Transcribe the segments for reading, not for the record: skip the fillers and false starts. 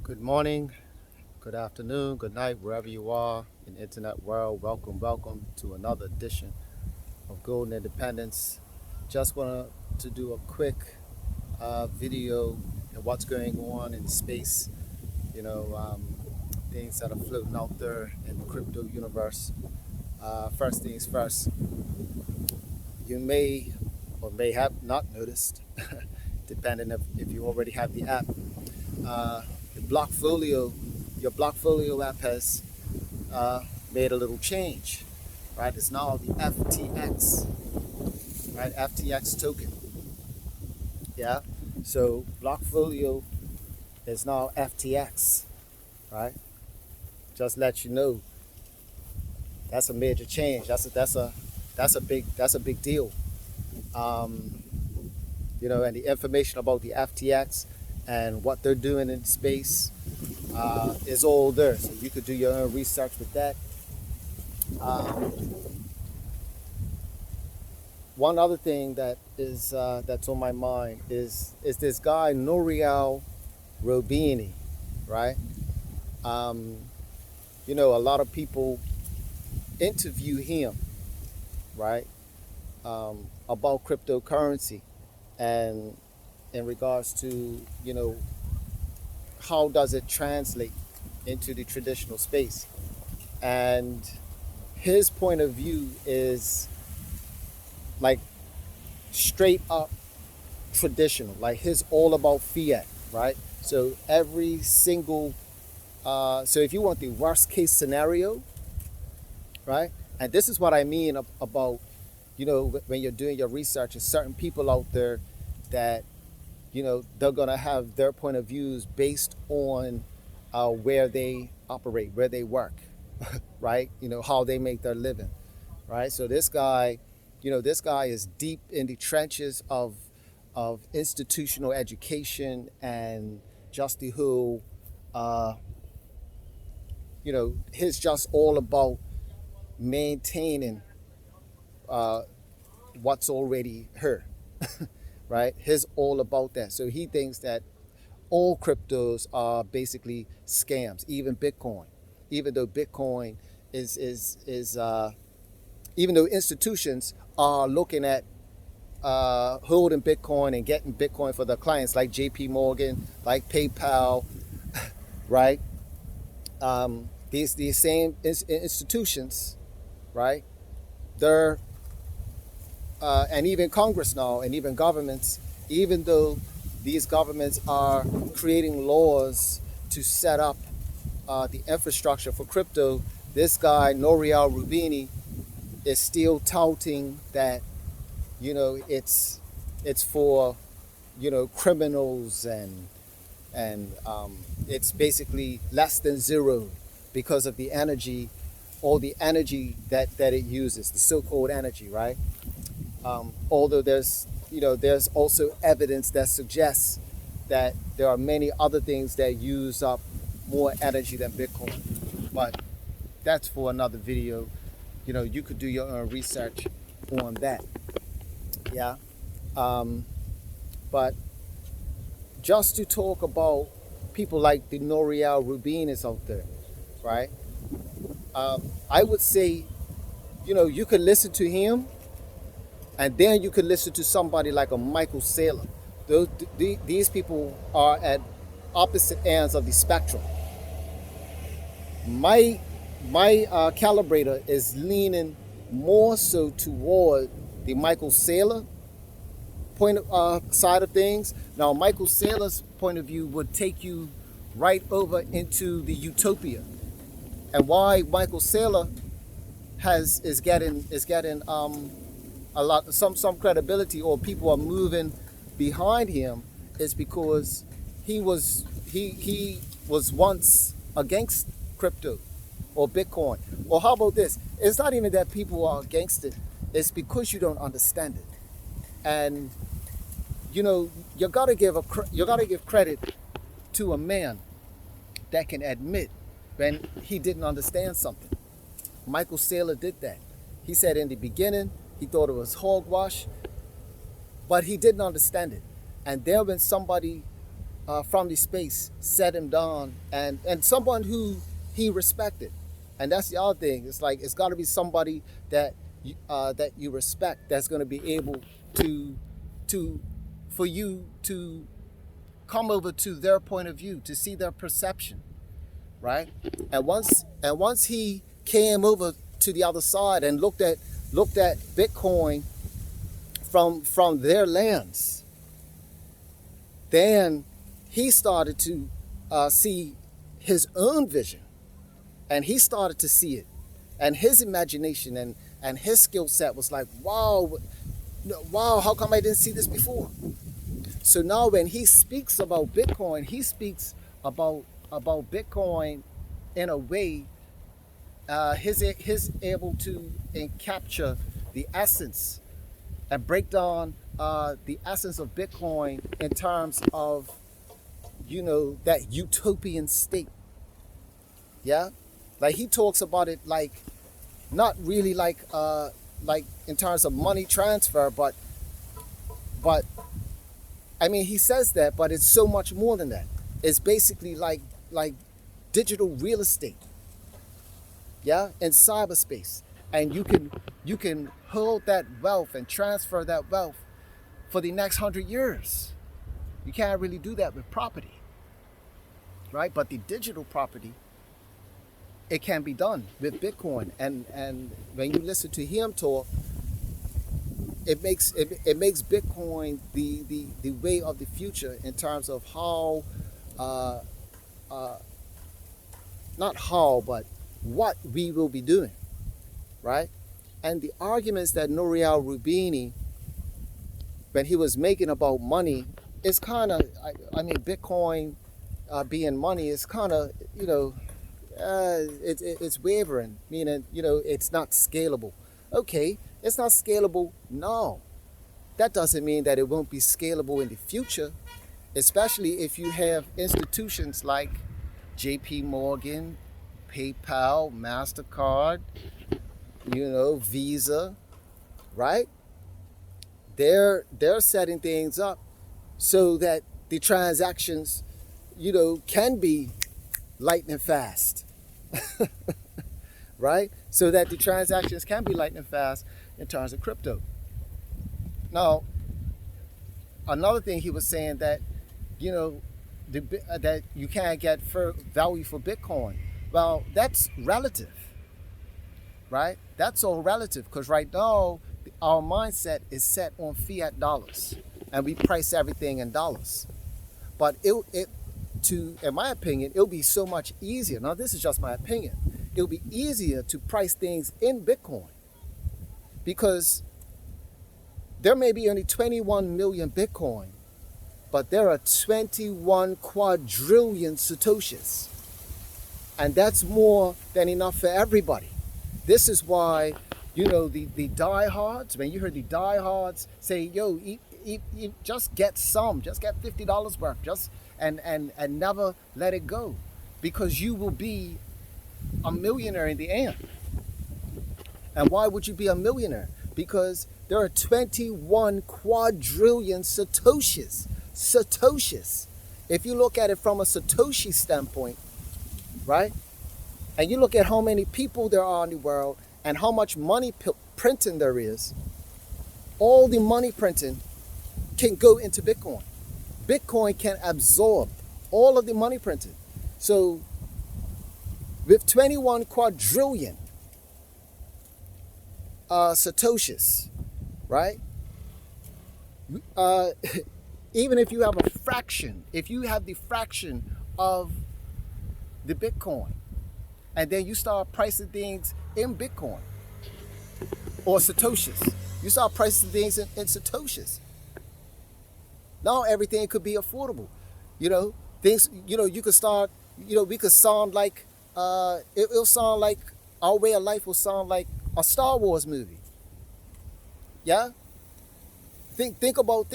Good morning, good afternoon, good night, wherever you are in the internet world. Welcome to another edition of Golden Independence. Just wanted to do a quick video of what's going on in space, you know, things that are floating out there in the crypto universe. First things first, you may or may have not noticed, depending if you already have the app, the Blockfolio, your Blockfolio app has made a little change, right? It's now the FTX, right? FTX token, yeah. So Blockfolio is now FTX, right? Just let you know that's a major change. That's a big deal. Um, and the information about the FTX and what they're doing in space is all there. So you could do your own research with that. Um, One other thing that's on my mind is this guy Nouriel Robini, right? Um, a lot of people interview him, right, about cryptocurrency and in regards to how does it translate into the traditional space, and his point of view is like straight up traditional. Like his all about fiat, right? So every single so if you want the worst case scenario, right? And this is what I mean about when you're doing your research, there's certain people out there that they're gonna have their point of views based on where they operate, where they work, right? How they make their living, right? So this guy is deep in the trenches of institutional education and just the whole, his just all about maintaining uh, what's already here, right? His all about that. So he thinks that all cryptos are basically scams, even Bitcoin, even though Bitcoin is even though institutions are looking at holding Bitcoin and getting Bitcoin for their clients, like JP Morgan, like PayPal, right? These same institutions, right? They're and even Congress now, and even governments, even though these governments are creating laws to set up the infrastructure for crypto, this guy Nouriel Rubini is still touting that it's for criminals, and it's basically less than zero because of the energy, all the energy that it uses, the so-called energy, right? Although there's also evidence that suggests that there are many other things that use up more energy than Bitcoin, but that's for another video. You could do your own research on that. Yeah. Um, but just to talk about people like the Nouriel Rubin out there, right? I would say, you could listen to him, and then you could listen to somebody like a Michael Saylor. These people are at opposite ends of the spectrum. My calibrator is leaning more so toward the Michael Saylor side of things. Now, Michael Saylor's point of view would take you right over into the utopia, and why Michael Saylor is getting a lot some credibility, or people are moving behind him, is because he was once against crypto or Bitcoin. Or how about this? It's not even that people are against it. It's because you don't understand it. And you gotta give credit to a man that can admit when he didn't understand something. Michael Saylor did that. He said in the beginning he thought it was hogwash, but he didn't understand it. And then when somebody from the space set him down, and someone who he respected. And that's the other thing. It's like it's got to be somebody that you respect, that's going to be able to for you to come over to their point of view, to see their perception, right? And once he came over to the other side and looked at Bitcoin from their lens, then he started to see his own vision, and he started to see it, and his imagination and his skill set was like, wow, how come I didn't see this before? So now when he speaks about Bitcoin, he speaks about Bitcoin in a way he's able to capture the essence and break down the essence of Bitcoin in terms of, that utopian state. Yeah, like he talks about it like not really like in terms of money transfer, but I mean he says that, but it's so much more than that. It's basically like digital real estate. Yeah, in cyberspace, and you can hold that wealth and transfer that wealth for the next 100 years. You can't really do that with property, right? But the digital property, it can be done with Bitcoin. And when you listen to him talk, it makes Bitcoin the way of the future in terms of how, not how, but what we will be doing, right? And the arguments that Nouriel Roubini, when he was making about money, it's kind of, I mean, Bitcoin being money is kind of, it's wavering, meaning, it's not scalable. Okay, it's not scalable now. That doesn't mean that it won't be scalable in the future, especially if you have institutions like JP Morgan, PayPal, MasterCard, Visa, right? They're setting things up so that the transactions, can be lightning fast, right? So that the transactions can be lightning fast in terms of crypto. Now, another thing he was saying that, that you can't get value for Bitcoin. Well, that's relative, right? That's all relative, because right now our mindset is set on fiat dollars, and we price everything in dollars. But in my opinion, it'll be so much easier. Now, this is just my opinion. It'll be easier to price things in Bitcoin, because there may be only 21 million Bitcoin, but there are 21 quadrillion Satoshis. And that's more than enough for everybody. This is why, the diehards, when you heard the diehards say, yo, just get $50 worth, and never let it go, because you will be a millionaire in the end. And why would you be a millionaire? Because there are 21 quadrillion Satoshis. If you look at it from a Satoshi standpoint, right? And you look at how many people there are in the world and how much money printing there is, all the money printing can go into Bitcoin. Bitcoin can absorb all of the money printing. So with 21 quadrillion Satoshis, right? Even if you have the fraction of the Bitcoin, and then you start pricing things in Bitcoin or Satoshis, you start pricing things in Satoshis. Now everything could be affordable. Things, you could start, we could sound like, it'll sound like, our way of life will sound like a Star Wars movie. Yeah? Think about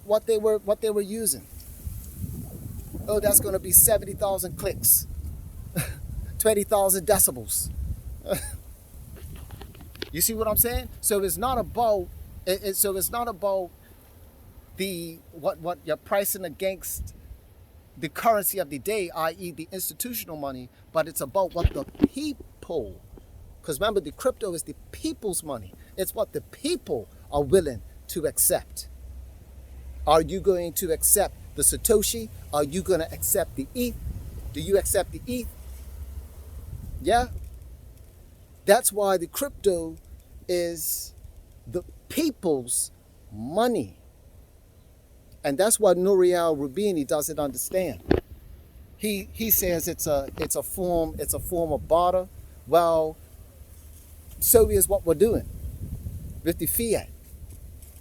what they were using. Oh, that's going to be 70,000 clicks, 20,000 decibels. You see what I'm saying? So it's not about the what you're pricing against the currency of the day, i.e. the institutional money, but it's about what the people, because remember, the crypto is the people's money. It's what the people are willing to accept. Are you going to accept the Satoshi? Are you going to accept the ETH? Do you accept the ETH? Yeah? That's why the crypto is the people's money. And that's what Nouriel Rubini doesn't understand. He says it's a form of barter. Well, so is what we're doing with the fiat.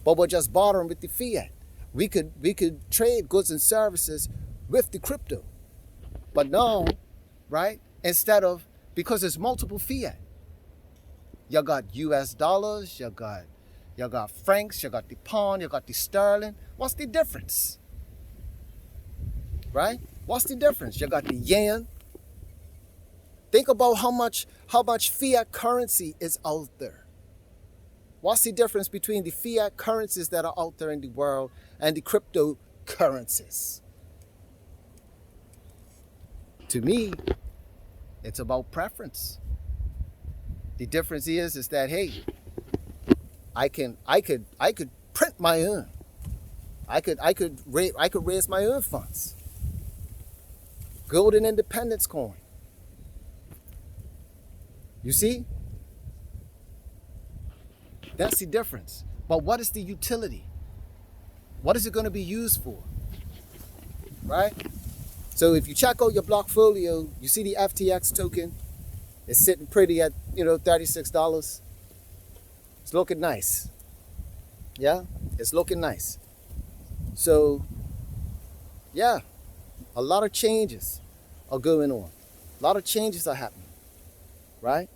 But we're just bartering with the fiat. We could trade goods and services with the crypto. But no, right? Instead of, because there's multiple fiat. You got US dollars, you got francs, you got the pound, you got the sterling. What's the difference? Right? What's the difference? You got the yen. Think about how much fiat currency is out there. What's the difference between the fiat currencies that are out there in the world and the cryptocurrencies? To me, it's about preference. The difference is that, hey, I could print my own. I could raise my own funds. Golden independence coin. You see? That's the difference. But what is the utility? What is it going to be used for? Right? So if you check out your Blockfolio, you see the FTX token. It's sitting pretty at, $36. It's looking nice. Yeah? It's looking nice. So, yeah, a lot of changes are going on. A lot of changes are happening. Right?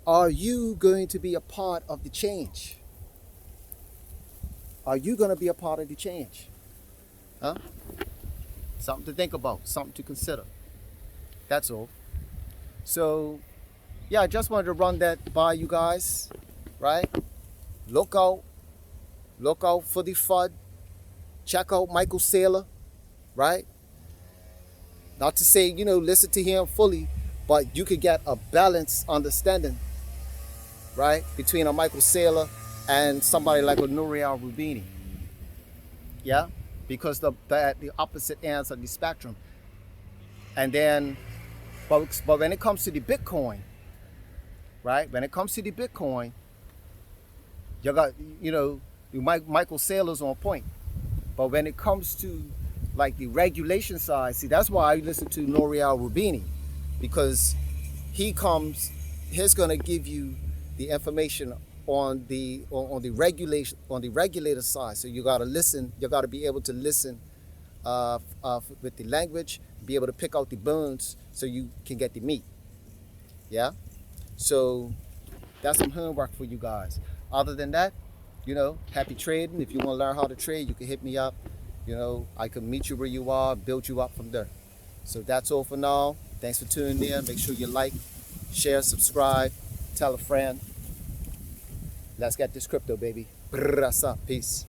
Are you going to be a part of the change? Are you going to be a part of the change? Huh? Something to think about, something to consider. That's all. So, yeah, I just wanted to run that by you guys, right? Look out for the FUD. Check out Michael Saylor, right? Not to say, listen to him fully, but you could get a balanced understanding, right, between a Michael Saylor and somebody like a Nouriel Rubini. Yeah? Because the opposite ends of the spectrum. And then, but when it comes to the Bitcoin, right? When it comes to the Bitcoin, you got, Michael Saylor's on point. But when it comes to like the regulation side, see, that's why I listen to Nouriel Rubini, because he's gonna give you the information on the regulation, on the regulator side. So you gotta listen. You gotta be able to listen with the language, be able to pick out the bones, so you can get the meat. Yeah. So that's some homework for you guys. Other than that, happy trading. If you want to learn how to trade, you can hit me up. I can meet you where you are, build you up from there. So that's all for now. Thanks for tuning in. Make sure you like, share, subscribe, tell a friend. Let's get this crypto, baby. Peace.